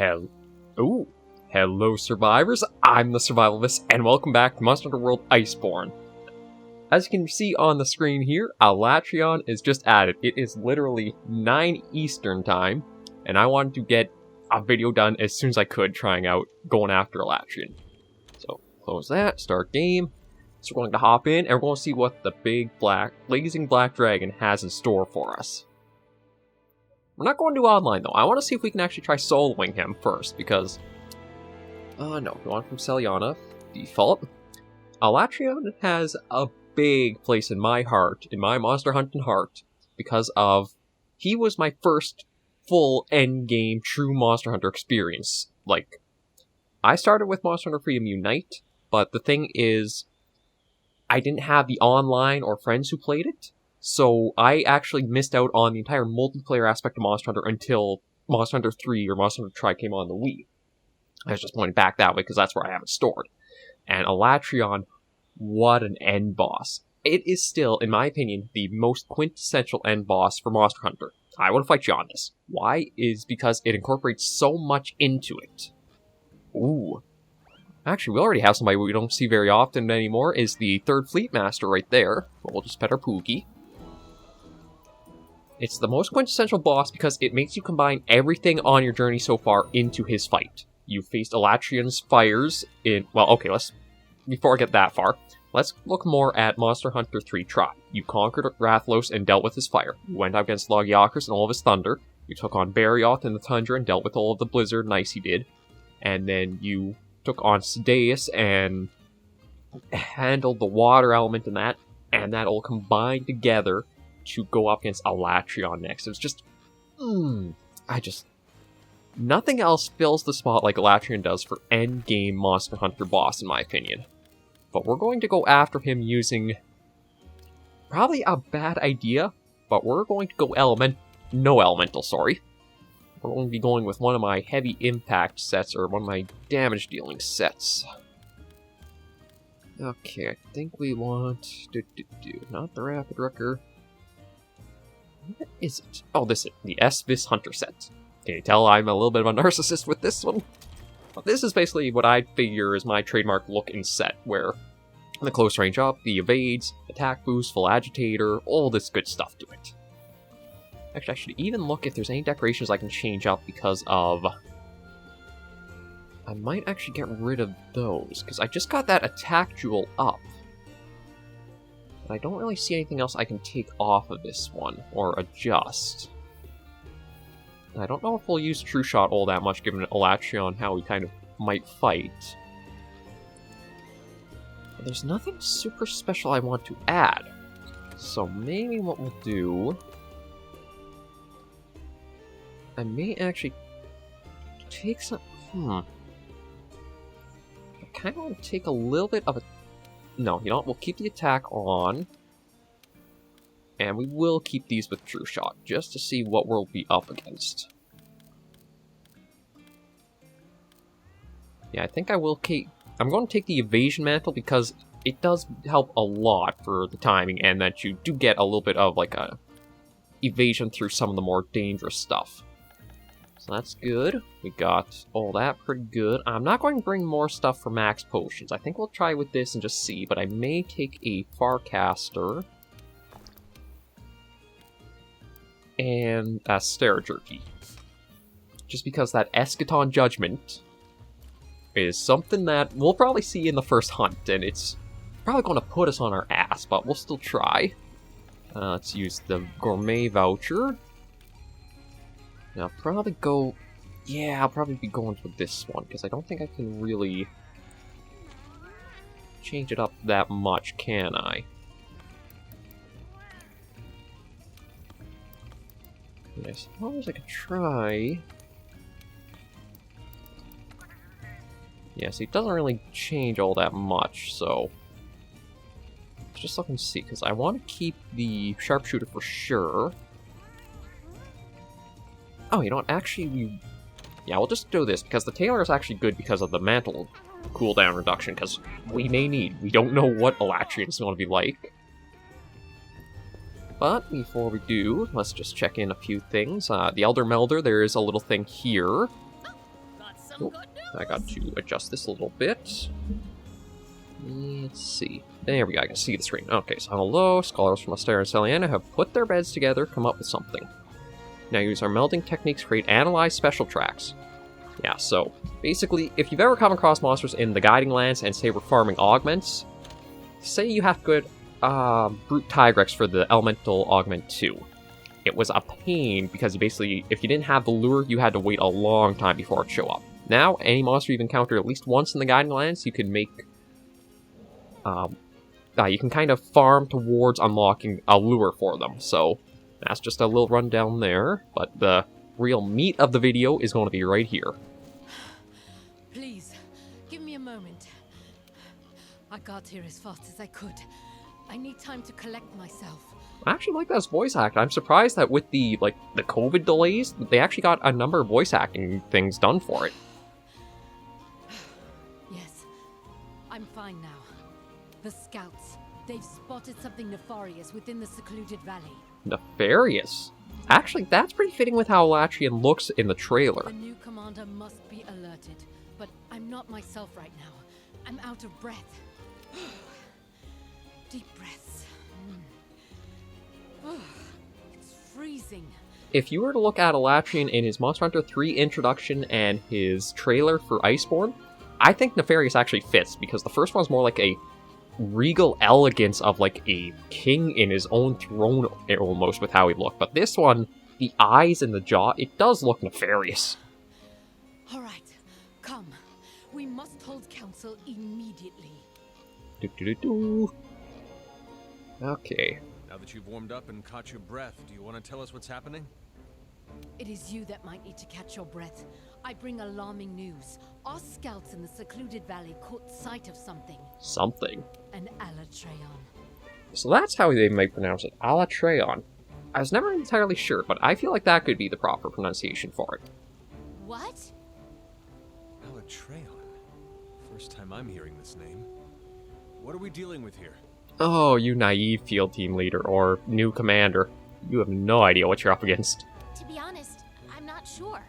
Hello survivors, I'm the SurvivalVis, and welcome back to monsterhunterworld Iceborne. As you can see on the screen here, Alatreon is just added. It is literally 9 Eastern time, and I wanted to get a video done as soon as I could trying out going after Alatreon. So, close that, start game. So we're going to hop in, and we're going to see what the big blazing black dragon has in store for us. We're not going to do online, though. I want to see if we can actually try soloing him first, because... no, we want from Celiana. Default. Alatreon has a big place in my heart, in my monster hunting heart, because of... He was my first full endgame true Monster Hunter experience. Like, I started with Monster Hunter Freedom Unite, but the thing is, I didn't have the online or friends who played it. So I actually missed out on the entire multiplayer aspect of Monster Hunter until Monster Hunter 3 or Monster Hunter Tri came on the Wii. I was just pointing back that way because that's where I have it stored. And Alatreon, what an end boss. It is still, in my opinion, the most quintessential end boss for Monster Hunter. I want to fight you on this. Why? Is because it incorporates so much into it. Ooh. Actually, we already have somebody we don't see very often anymore, is the 3rd Fleet Master right there. We'll just pet our Pookie. It's the most quintessential boss because it makes you combine everything on your journey so far into his fight. You faced Alatreon's fires in... Well, okay, before I get that far, let's look more at Monster Hunter 3 Tri. You conquered Rathalos and dealt with his fire. You went up against Logiakris and all of his thunder. You took on Barioth in the tundra and dealt with all of the blizzard and ice he did. And then you took on Sidaeus and handled the water element in that. And that all combined together to go up against Alatreon next. It was just... Nothing else fills the spot like Alatreon does for endgame Monster Hunter boss, in my opinion. But we're going to go after him using... Probably a bad idea, but we're going to go no elemental, sorry. We're going to be going with one of my heavy impact sets, or one of my damage dealing sets. Okay, I think we want... Not the Rapid Rucker. What is it? Oh, this is it. The SurvivalVis Hunter set. Can you tell I'm a little bit of a narcissist with this one? But this is basically what I figure is my trademark look and set, where the close range up, the evades, attack boost, full agitator, all this good stuff to it. Actually, I should even look if there's any decorations I can change up because of... I might actually get rid of those, because I just got that attack jewel up. But I don't really see anything else I can take off of this one, or adjust. I don't know if we'll use True Shot all that much, given Alatreon how he kind of might fight. But there's nothing super special I want to add. So maybe what we'll do... I may actually take some... I kind of want to take a little bit of a... No, you know what? We'll keep the attack on. And we will keep these with True Shot, just to see what we'll be up against. Yeah, I think I will keep... I'm going to take the Evasion Mantle because it does help a lot for the timing, and that you do get a little bit of, like, a evasion through some of the more dangerous stuff. So that's good. We got all that pretty good. I'm not going to bring more stuff for max potions. I think we'll try with this and just see, but I may take a Farcaster and a Stare Jerky. Just because that Eschaton Judgment is something that we'll probably see in the first hunt, and it's probably going to put us on our ass, but we'll still try. Let's use the Gourmet Voucher. Now, I'll probably go... Yeah, I'll probably be going with this one, because I don't think I can really change it up that much, can I? I suppose I could try... Yeah, see, it doesn't really change all that much, so... Let's just look and see, because I want to keep the Sharpshooter for sure. Oh, you know what, actually, yeah, we'll just do this, because the Tailor is actually good because of the Mantle cooldown reduction, because we don't know what Alatreon is going to be like. But before we do, let's just check in a few things. The Elder Melder, there is a little thing here. Oh, I got to adjust this a little bit. Let's see. There we go, I can see the screen. Okay, so hello, scholars from Astera and Celiana have put their beds together, come up with something. Now use our melding techniques to create analyze special tracks. Yeah, so basically, if you've ever come across monsters in the Guiding Lands and say we're farming augments, say you have to go Brute Tigrex for the Elemental Augment 2. It was a pain because basically, if you didn't have the lure, you had to wait a long time before it would show up. Now, any monster you've encountered at least once in the Guiding Lands, you can make... you can kind of farm towards unlocking a lure for them, so that's just a little rundown there, but the real meat of the video is going to be right here. Please, give me a moment. I got here as fast as I could. I need time to collect myself. I actually like this voice act. I'm surprised that with the COVID delays, they actually got a number of voice acting things done for it. Yes, I'm fine now. The scouts, they've spotted something nefarious within the secluded valley. Nefarious? Actually, that's pretty fitting with how Alatreon looks in the trailer. The new commander must be alerted, but I'm not myself right now. I'm out of breath. Deep breaths. It's freezing. If you were to look at Alatreon in his Monster Hunter 3 introduction and his trailer for Iceborne, I think Nefarious actually fits, because the first one's more like a regal elegance of like a king in his own throne almost with how he looked. But this one, the eyes and the jaw, it does look nefarious. Alright, come. We must hold council immediately. Okay. Now that you've warmed up and caught your breath, do you want to tell us what's happening? It is you that might need to catch your breath. I bring alarming news. Our scouts in the secluded valley caught sight of something. Something. An Alatreon. So that's how they might pronounce it. Alatreon. I was never entirely sure, but I feel like that could be the proper pronunciation for it. What? Alatreon? First time I'm hearing this name. What are we dealing with here? Oh, you naive field team leader, or new commander. You have no idea what you're up against. To be honest, I'm not sure.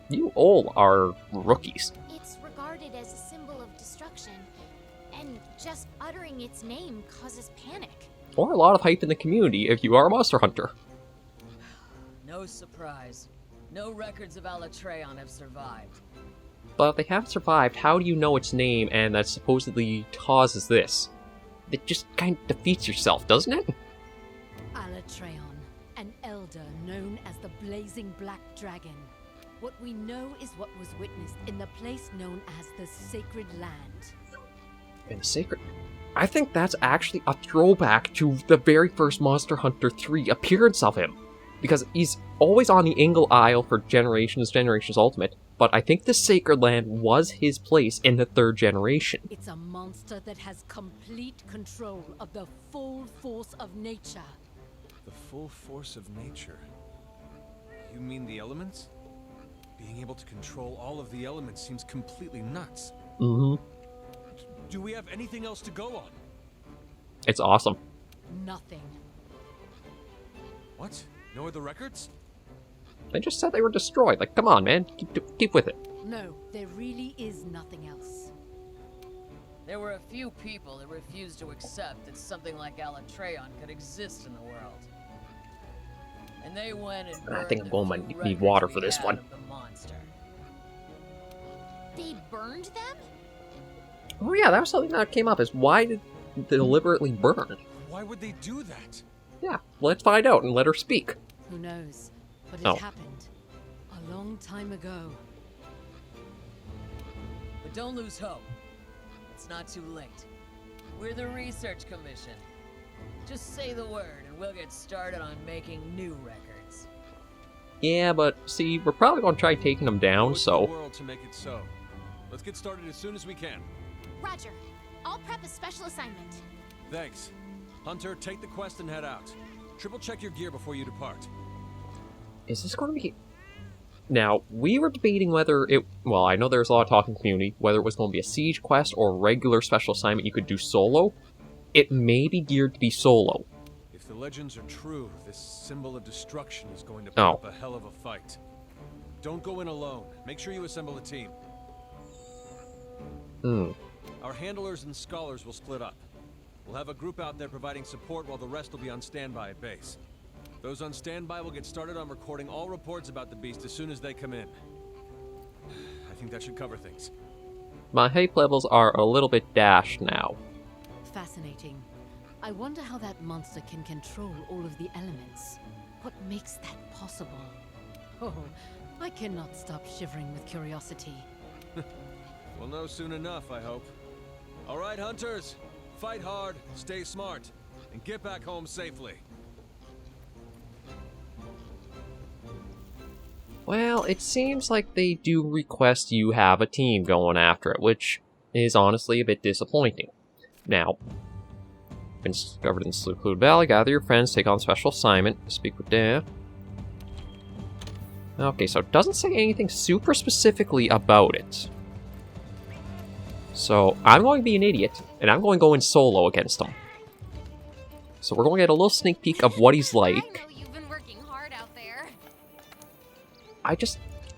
You all are rookies. It's regarded as a symbol of destruction, and just uttering its name causes panic. Or a lot of hype in the community if you are a monster hunter. No surprise. No records of Alatreon have survived. But if they haven't survived, how do you know its name and that supposedly causes this? It just kind of defeats yourself, doesn't it? Alatreon, an elder known as the Blazing Black Dragon. What we know is what was witnessed in the place known as the Sacred Land. And sacred... I think that's actually a throwback to the very first Monster Hunter 3 appearance of him. Because he's always on the Ingle Isle for Generations Ultimate, but I think the Sacred Land was his place in the third generation. It's a monster that has complete control of the full force of nature. The full force of nature? You mean the elements? Being able to control all of the elements seems completely nuts. Mm-hmm. Do we have anything else to go on? It's awesome. Nothing. What? No other records? They just said they were destroyed. Like, come on, man. Keep with it. No, there really is nothing else. There were a few people that refused to accept that something like Alatreon could exist in the world. And they went and I think I'm burned going the few to need water records for we this had one. of the monster. They burned them? Oh yeah, that was something that came up, is why did they deliberately burn? Why would they do that? Yeah, let's find out and let her speak. Who knows? But it Oh. happened a long time ago. But don't lose hope. It's not too late. We're the Research Commission. Just say the word and we'll get started on making new records. Yeah, but see, we're probably going to try taking them down, Owe it to so... the world to make it so. Let's get started as soon as we can. Roger. I'll prep a special assignment. Thanks. Hunter, take the quest and head out. Triple check your gear before you depart. Is this going to be... Now, we were debating whether it... Well, I know there's a lot of talk in the community, whether it was going to be a siege quest or a regular special assignment you could do solo. It may be geared to be solo. If the legends are true, this symbol of destruction is going to put Oh. up a hell of a fight. Don't go in alone. Make sure you assemble a team. Our handlers and scholars will split up. We'll have a group out there providing support while the rest will be on standby at base. Those on standby will get started on recording all reports about the beast as soon as they come in. I think that should cover things. My hype levels are a little bit dashed now. Fascinating. I wonder how that monster can control all of the elements. What makes that possible? Oh, I cannot stop shivering with curiosity. We'll know soon enough, I hope. All right, hunters. Fight hard, stay smart, and get back home safely. Well, it seems like they do request you have a team going after it, which is honestly a bit disappointing. Now, been discovered in Secluded Valley. Gather your friends, take on special assignment, speak with Dan. Okay, so it doesn't say anything super specifically about it. So, I'm going to be an idiot, and I'm going to go in solo against him. So we're going to get a little sneak peek of what he's like. I know you've been working hard out there.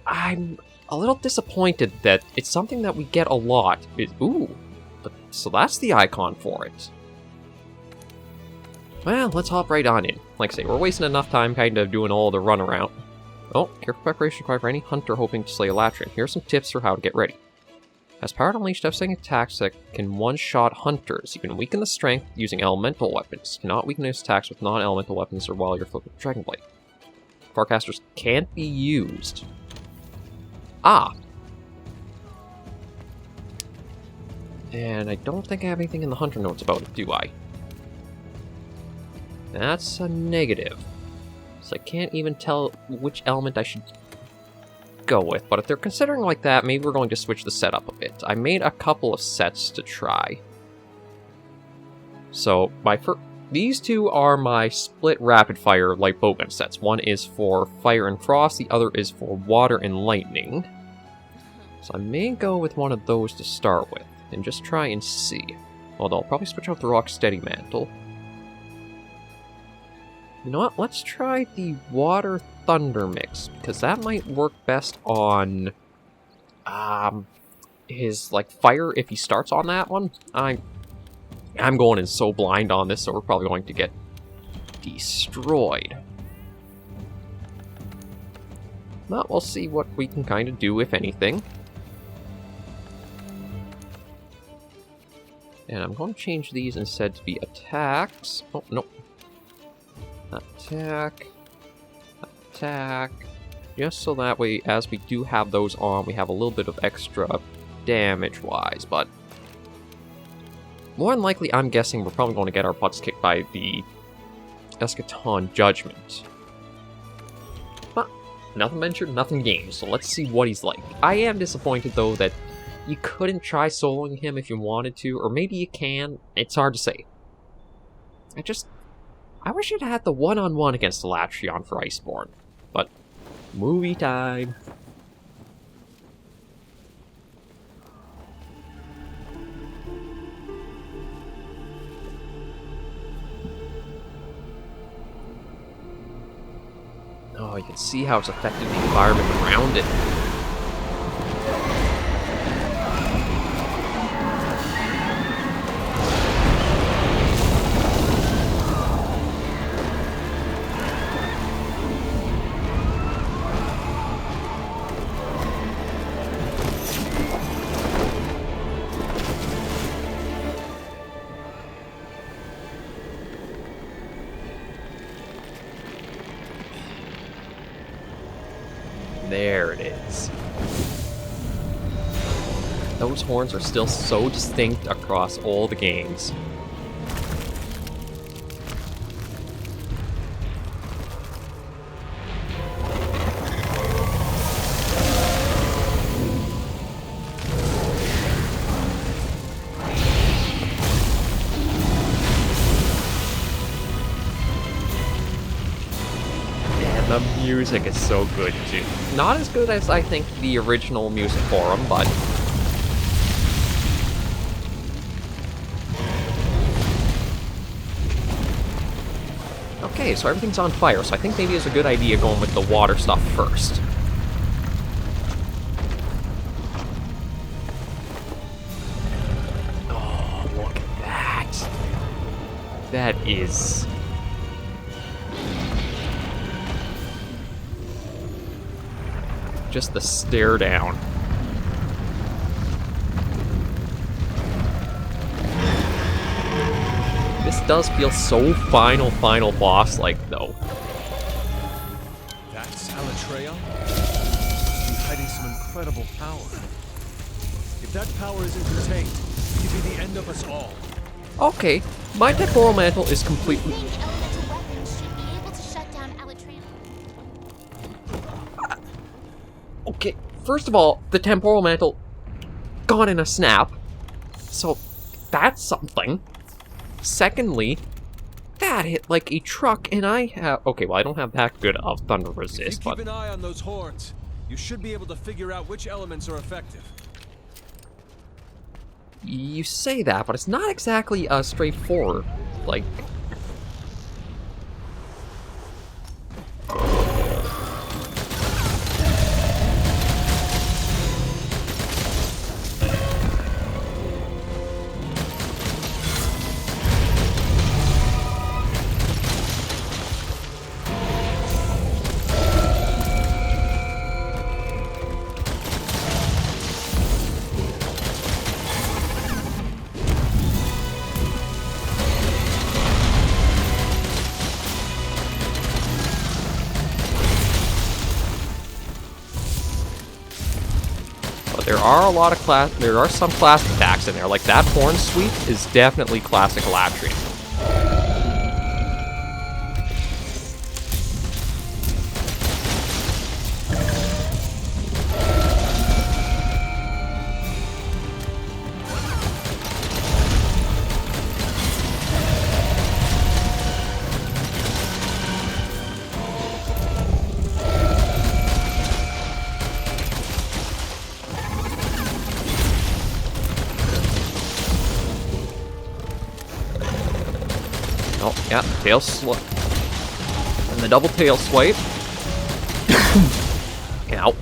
I'm a little disappointed that it's something that we get a lot. So that's the icon for it. Well, let's hop right on in. Like I say, we're wasting enough time kind of doing all the runaround. Oh, careful preparation required for any hunter hoping to slay Alatreon. Here are some tips for how to get ready. As Power Unleashed, devastating attacks that can one-shot hunters. You can weaken the strength using elemental weapons. You cannot weaken those attacks with non-elemental weapons or while you're flipping Dragon Blade. Farcasters can't be used. Ah! And I don't think I have anything in the Hunter notes about it, do I? That's a negative. So I can't even tell which element I should go with, but if they're considering like that, maybe we're going to switch the setup a bit. I made a couple of sets to try. So these two are my split rapid fire light bowgun sets. One is for fire and frost, the other is for water and lightning. So I may go with one of those to start with, and just try and see. Although I'll probably switch out the rock steady mantle. You know what, let's try the water thunder mix, because that might work best on his like fire if he starts on that one. I'm going in so blind on this, so we're probably going to get destroyed. But we'll see what we can kind of do, if anything. And I'm going to change these instead to be attacks. Oh, nope. Attack. Attack. Just so that way, as we do have those on, we have a little bit of extra damage-wise, but more than likely, I'm guessing we're probably going to get our butts kicked by the Eschaton Judgment. But nothing ventured, nothing gained, so let's see what he's like. I am disappointed, though, that you couldn't try soloing him if you wanted to, or maybe you can. It's hard to say. I wish it had the one-on-one against Alatreon for Iceborne, but movie time. Oh, you can see how it's affected the environment around it. There it is. Those horns are still so distinct across all the games. The music is so good, too. Not as good as, I think, the original music for them, but okay, so everything's on fire, so I think maybe it's a good idea going with the water stuff first. That is... just the stare down. This does feel so final boss-like, though. That's Alatreon? He's hiding some incredible power. If that power isn't contained, it could be the end of us all. Okay, my temporal mantle is completely... Contained elemental weapons should be able to shut down Alatreon. Okay, first of all, the temporal mantle gone in a snap, so that's something. Secondly, that hit like a truck, and I have... Okay, well, I don't have that good of thunder If you resist, keep but... an eye on those hordes, you should be able to figure out which elements are effective. You say that, but it's not exactly straightforward. Like... There are some classic attacks in there, like that horn sweep is definitely classic Alatreon. Oh, yeah, tail swipe. And the double tail swipe. Ow.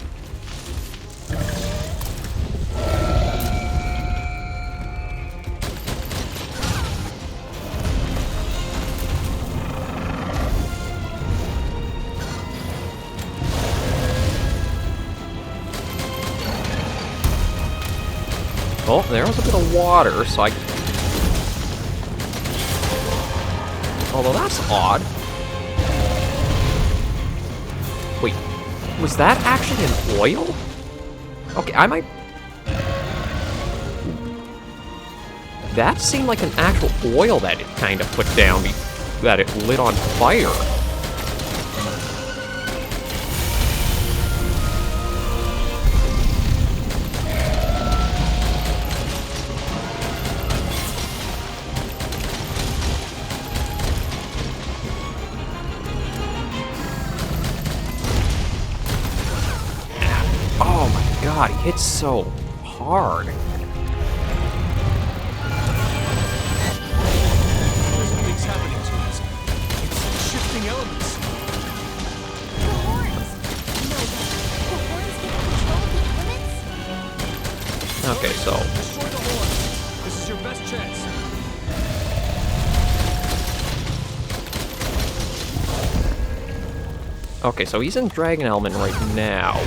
Oh, there was a bit of water, so I... Although that's odd. Wait, was that actually an oil? Okay, I might... That seemed like an actual oil that it kind of put down, that it lit on fire. God, he hits so hard. Something's happening to us. It's shifting elements. The horns! No, the horns get control of the elements? Okay, so... Destroy the horns. This is your best chance. Okay, so he's in Dragon Element right now.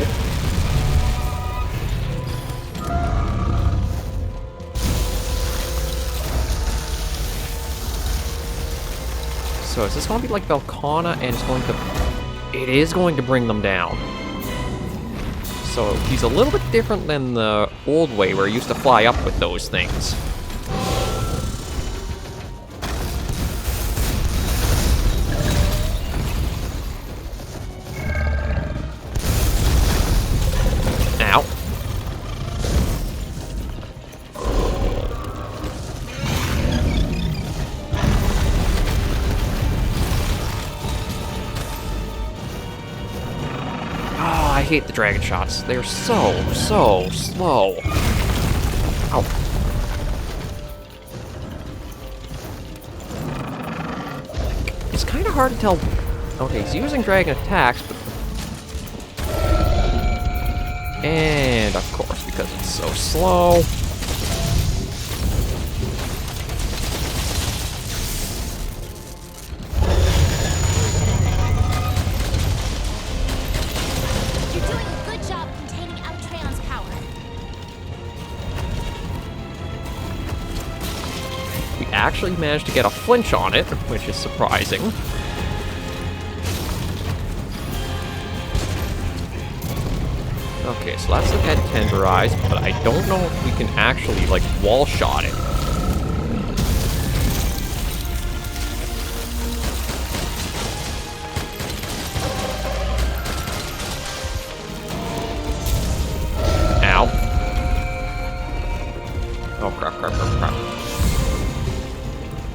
So is this going to be like Velkhana, and it's going to... It is going to bring them down. So he's a little bit different than the old way where he used to fly up with those things. Ow. I hate the dragon shots. They're so slow. Ow. It's kind of hard to tell. Okay, he's using dragon attacks, but... And, of course, because it's so slow... actually managed to get a flinch on it, which is surprising. Okay, so that's the head tenderized, but I don't know if we can actually, like, wall-shot it. Ow. Oh, crap, crap, crap, crap.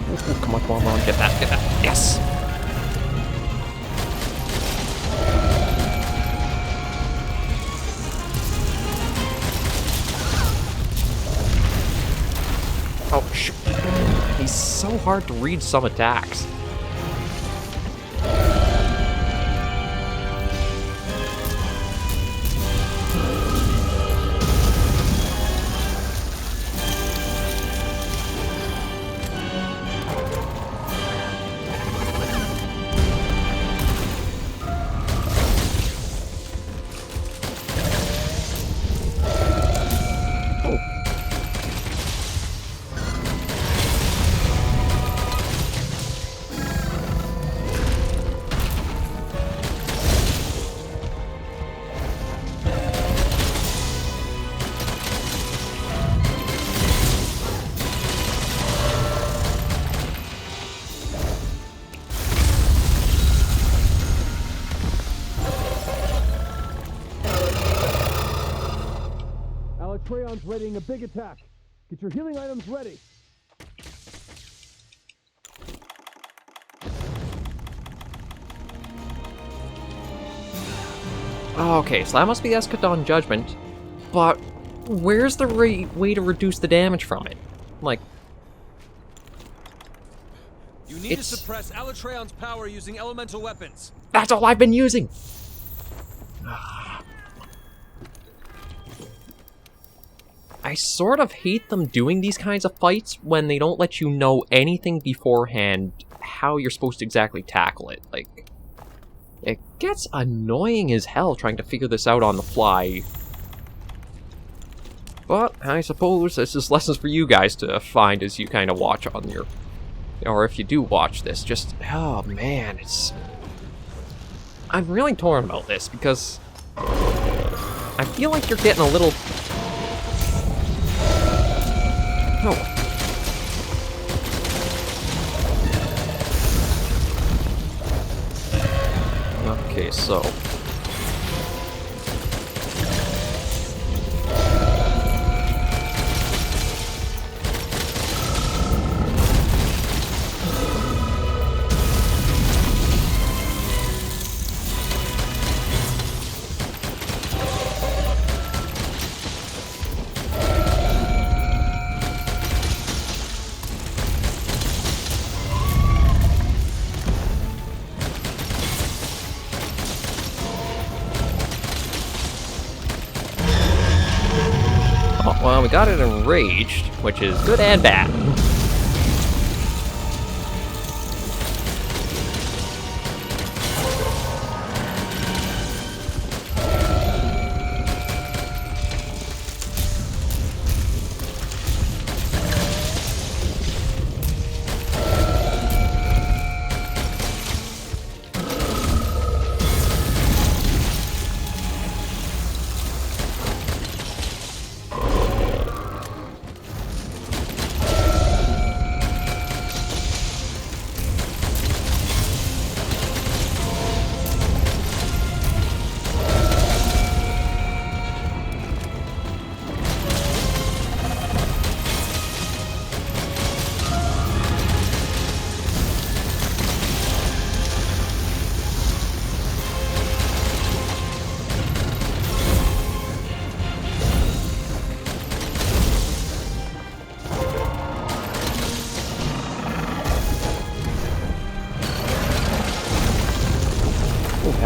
Ooh, come on, come on, come on, get that, yes! Oh, shoot. He's so hard to read some attacks. Alatreon's readying a big attack. Get your healing items ready. Okay, so that must be Eschaton Judgment, but where's the way to reduce the damage from it? Like, You need to suppress Alatreon's power using elemental weapons. that's all I've been using! I sort of hate them doing these kinds of fights when they don't let you know anything beforehand how you're supposed to exactly tackle it. Like, it gets annoying as hell trying to figure this out on the fly. But I suppose this is lessons for you guys to find as you kind of watch on your... Or if you do watch this, just... Oh man, it's... I'm really torn about this because... I feel like you're getting a little... Oh. Okay, so... Well, we got it enraged, which is good and bad.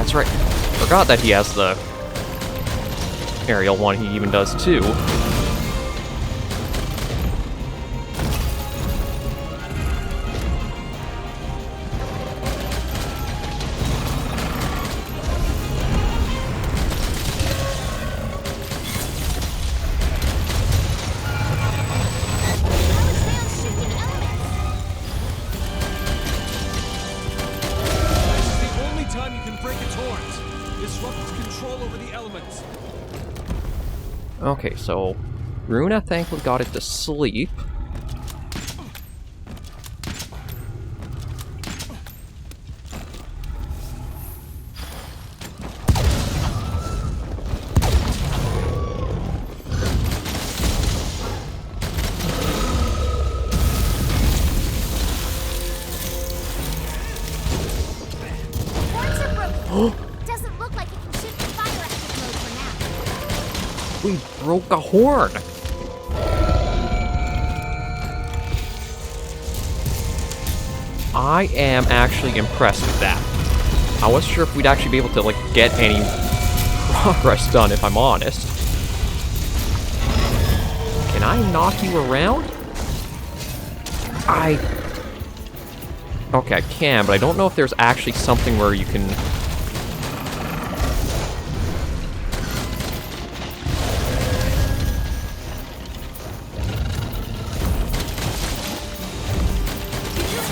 That's right. Forgot that he has the aerial one, he even does too. disrupt its control over the elements. Okay, so Runa thankfully got it to sleep. Doesn't look like it can shift to fire active mode for now. We broke a horn! I am actually impressed with that. I wasn't sure if we'd actually be able to, like, get any progress done, if I'm honest. Can I knock you around? Okay, I can, but I don't know if there's actually something where you can...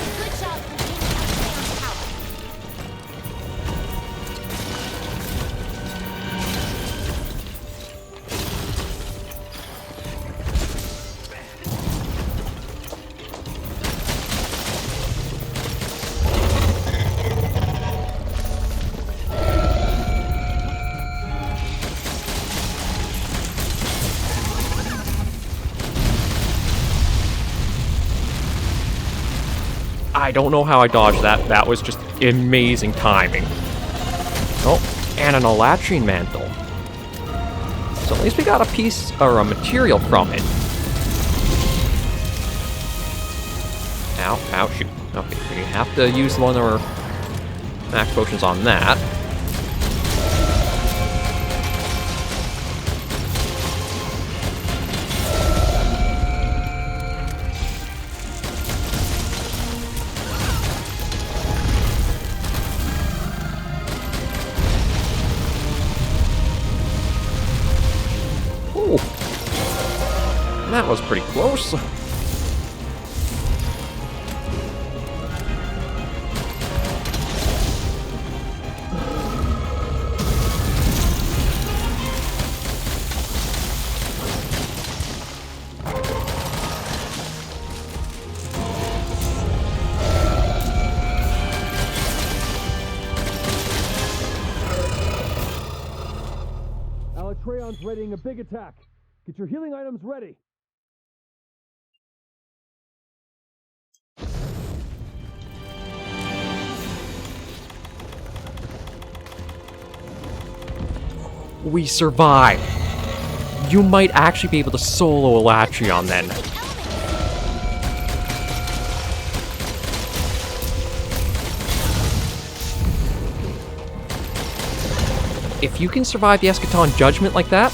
Good job containing Alatreon's power. I don't know how I dodged that. That was just amazing timing. Oh, and an Alatreon mantle. So at least we got a piece, or a material from it. Ow, ow, shoot. Okay, we have to use one of our max potions on that. Ooh. That was pretty close. Alatreon's readying a big attack. Get your healing items ready. We survived. You might actually be able to solo Alatreon then. If you can survive the Eschaton Judgment like that...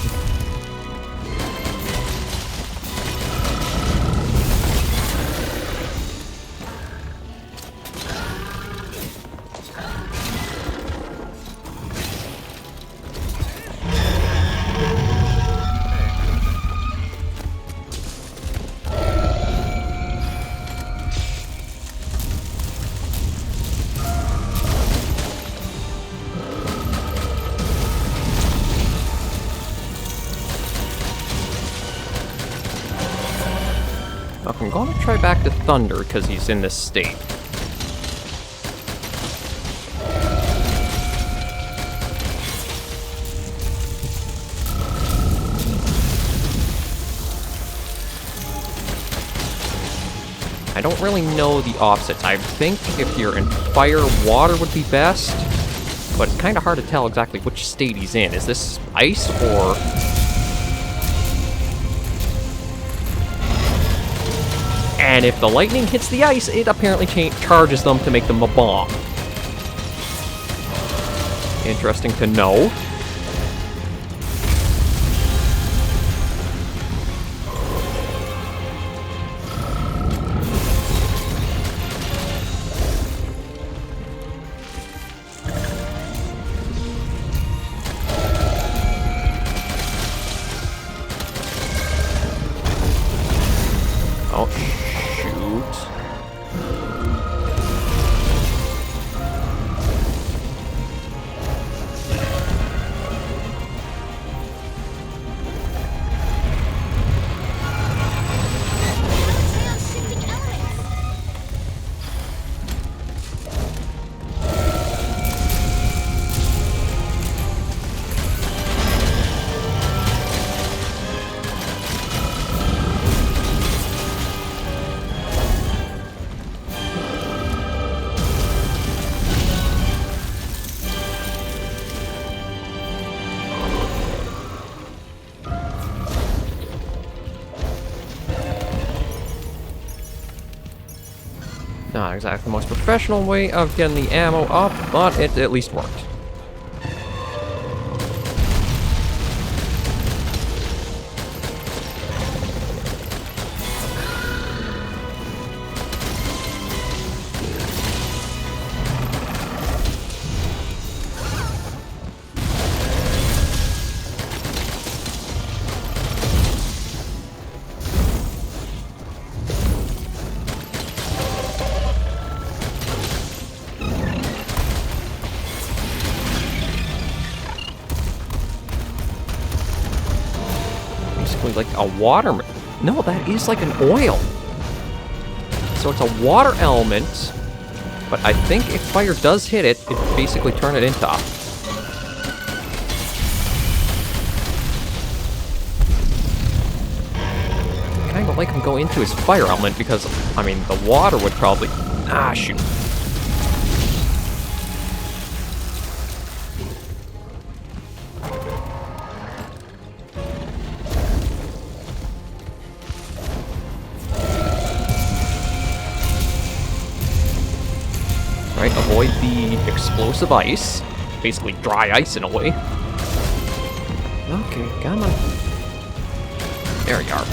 I'm gonna try back to Thunder, because he's in this state. I don't really know the offsets. I think if you're in fire, water would be best, but it's kind of hard to tell exactly which state he's in. Is this ice, or... And if the lightning hits the ice, it apparently charges them to make them a bomb. Interesting to know. Oh, shoot. Not exactly the most professional way of getting the ammo up, but it at least worked. Like a water... No, that is like an oil. So it's a water element, but I think if fire does hit it, it basically turn it into... Kind of like him go into his fire element because, I mean, the water would probably... Ah, shoot. Right, avoid the explosive ice. Basically dry ice in a way. Okay, come on. There you are.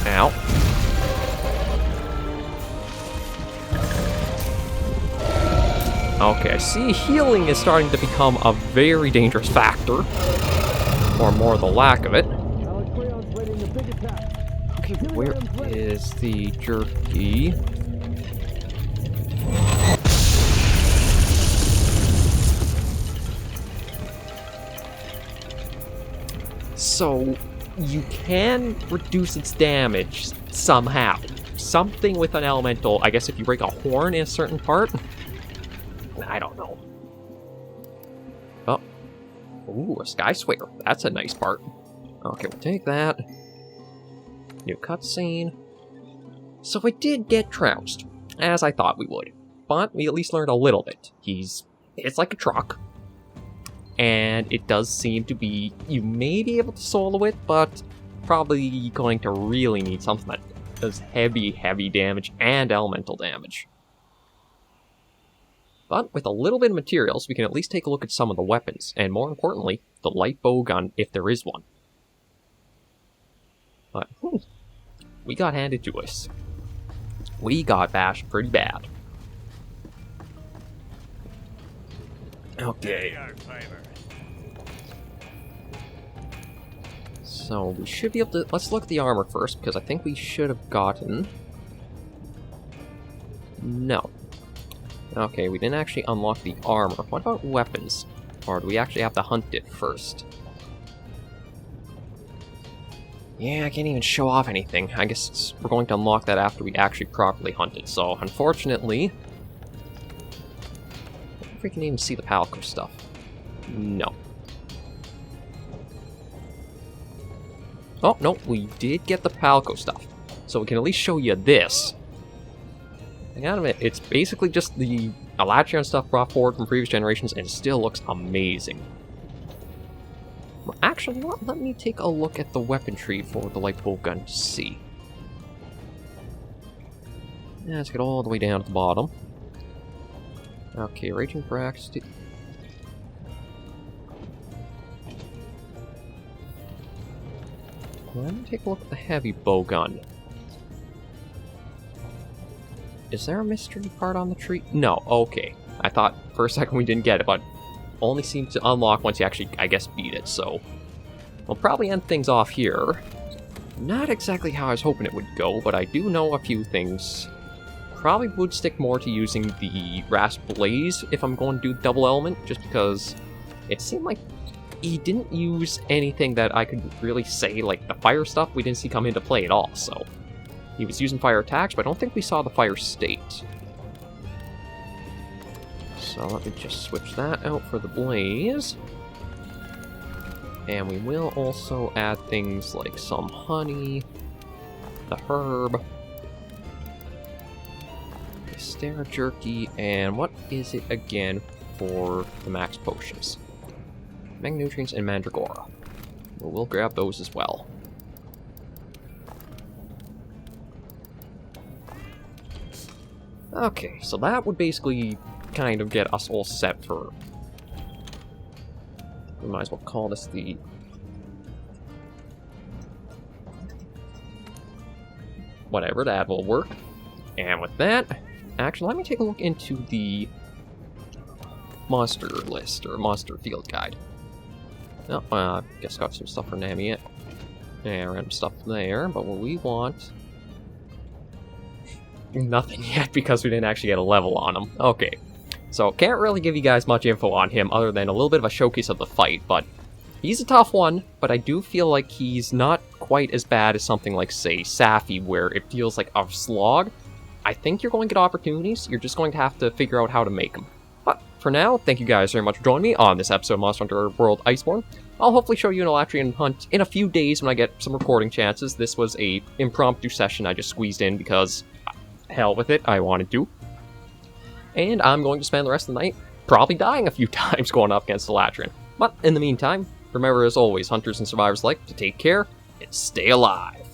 Ow. Okay, I see healing is starting to become a very dangerous factor. Or more the lack of it. Okay, where is the jerky? So, you can reduce its damage somehow. Something with an elemental, I guess if you break a horn in a certain part? I don't know. Oh. Ooh, a Sky Swayer. That's a nice part. Okay, we'll take that. New cutscene. So we did get trounced, as I thought we would. But we at least learned a little bit. It's like a truck. And it does seem to be... You may be able to solo it, but probably going to really need something that does heavy, heavy damage and elemental damage. But with a little bit of materials, we can at least take a look at some of the weapons, and more importantly, the light bow gun, if there is one. But, we got handed to us. We got bashed pretty bad. Okay. So, we should be able to... Let's look at the armor first, because I think we should have gotten... No. Okay, we didn't actually unlock the armor. What about weapons? Or do we actually have to hunt it first? Yeah, I can't even show off anything. I guess we're going to unlock that after we actually properly hunt it. So, unfortunately... I don't know if we can even see the Palico stuff. No. Oh, no, we did get the Palico stuff. So we can at least show you this. I gotta admit, it's basically just the Alatreon stuff brought forward from previous generations, and it still looks amazing. Well, actually, let me take a look at the weapon tree for the light bolt gun to see. Yeah, let's get all the way down to the bottom. Okay, Raging Brax. Let me take a look at the heavy bow gun. Is there a mystery part on the tree? No, okay. I thought for a second we didn't get it, but only seems to unlock once you actually, I guess, beat it, so... We'll probably end things off here. Not exactly how I was hoping it would go, but I do know a few things. Probably would stick more to using the Rasp Blaze if I'm going to do double element, just because it seemed like he didn't use anything that I could really say, like the fire stuff we didn't see come into play at all, so... He was using fire attacks, but I don't think we saw the fire state. So let me just switch that out for the blaze. And we will also add things like some honey, the herb, Stera Jerky, and what is it again for the max potions? Mega Nutrients and Mandragora. Well, we'll grab those as well. Okay, so that would basically kind of get us all set for... We might as well call this the... Whatever, that will work. And with that, actually, let me take a look into the monster list, or monster field guide. Oh, I guess got some stuff for Nami yet. Yeah, random stuff there, but what we want... Nothing yet, because we didn't actually get a level on him. Okay, so can't really give you guys much info on him, other than a little bit of a showcase of the fight, but he's a tough one, but I do feel like he's not quite as bad as something like, say, Safi, where it feels like a slog. I think you're going to get opportunities, you're just going to have to figure out how to make them. But for now, thank you guys very much for joining me on this episode of Monster Hunter World Iceborne. I'll hopefully show you an Alatreon hunt in a few days when I get some recording chances. This was a impromptu session I just squeezed in because, hell with it, I wanted to. And I'm going to spend the rest of the night probably dying a few times going up against Alatreon. But in the meantime, remember as always, hunters and survivors like to take care and stay alive.